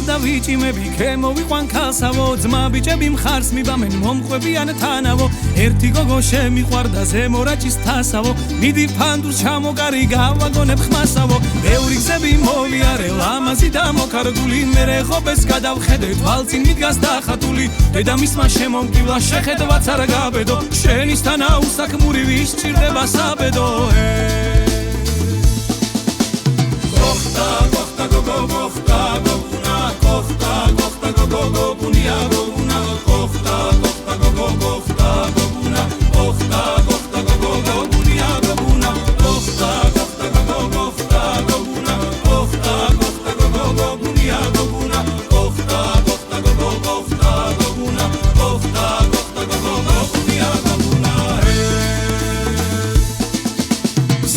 და ვიჭიმები ქემოვიყვან ქალსავო ძმა ბიჭები მხარს მიბამენ მომყვებიან თანავო ერთი გოგო შემიყვარდა ზემორაჭის თასავო მიდი ფანდურს ჩამოკარი გავაგონებ ხმასავო ბევრი გზები მოვიარე ლამაზი და მოკარგული მერე ხობეს გადავხედე თვალწინ მიდგას დახატული დედამისმა შემომკივლა შეხედვაც არ გაბედო შენისთან აუსაქმური ვის ჭირდება საბედო Cochta, cochta, gogo, cochta, goguna, cochta, cochta, gogo, gogunia, goguna, cochta, cochta, gogo, cochta, goguna, cochta, cochta, gogo, gogunia, goguna, cochta, cochta, gogo, cochta, goguna, cochta, cochta, gogo, gogunia, goguna, cochta, cochta, gogo, cochta, goguna, cochta, cochta, gogo, gogunia, goguna.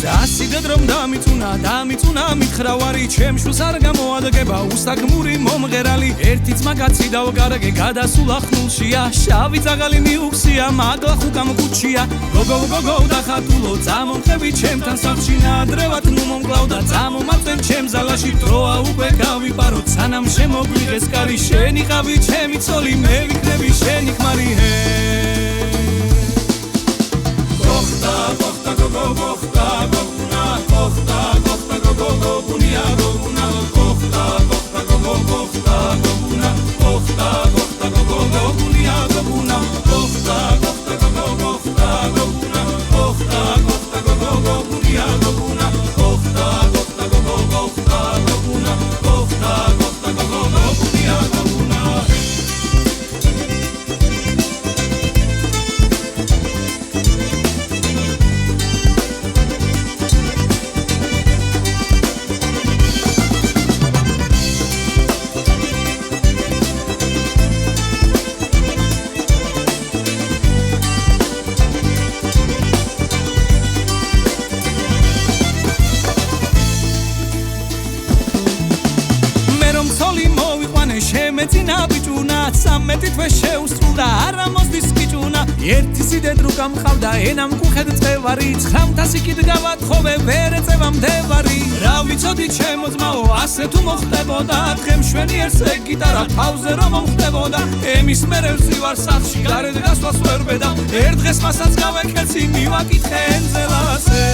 Სასიდეთ რომ დამიწუნა მითხრავარი ჩემშუს არ გამოადგება უსაგმური მომღერალი ერთი ძმა გაციდავ გარგე გადასულა ხნულშია შავი ძაღალი მიუხსია მაგლა ხუკამ კუჩია გოგო დახატულო წამომხები ჩემთან სახლში ნადრევად ნუ მომკლავდა წამომაწვენ ჩემ ზალაში დროა უკვე გავიპაროთ სანამ შემოგვიღეს კარი შენი ყავი ჩემი ცოლი მე ვიქნები შენი ქმარი Cochta, cochta, gogo, cochta, goguna, cochta, cochta, gogo, gogunia, goguna, cochta, cochta, gogo, cochta, goguna, cochta, cochta, gogo, gogunia, goguna, cochta, cochta, gogo, cochta, goguna, cochta, cochta, gogo, gogunia, goguna, cochta, cochta, gogo, cochta, goguna, cochta, cochta, gogo, gogunia, goguna. შემეძინა ბიჭუნა სამეტი თვე შეუსრულდა არა მოსდის კიჭუნა ერთი სიდეთ რუკა მყავდა ენამ კუხედ წევარი 900 კიდ გავათხოვე ვერ ეწევა მდევარი რა ვიცოდი ჩემო ძმაო ასე თუ მოხდებოდა დღემშვენიერს ეგ გიტარა თავზე რომ მომხდებოდა ემის მერე ვზივარ სახლში გარეთ გასვლას ვერ ბედა ერთ დღეს მასაც გავეკეცი მივაკითხე ენზელასე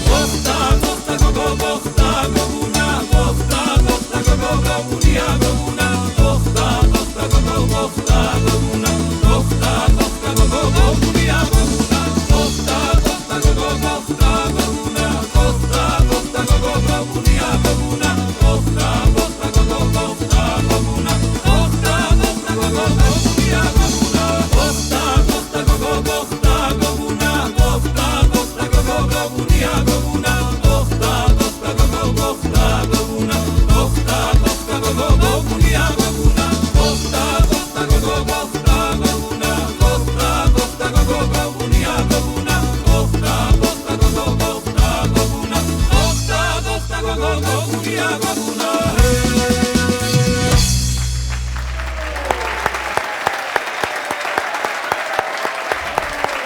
Cochta, cochta, gogo, cochta, goguna, cochta, cochta, gogo, gogunia, goguna, cochta, cochta, gogo, cochta, goguna, cochta, cochta, gogo, gogunia, goguna, cochta, cochta, gogo, cochta, goguna, cochta, cochta, gogo, gogunia, goguna, cochta, cochta, gogo, cochta, goguna, cochta, cochta, gogo, gogunia,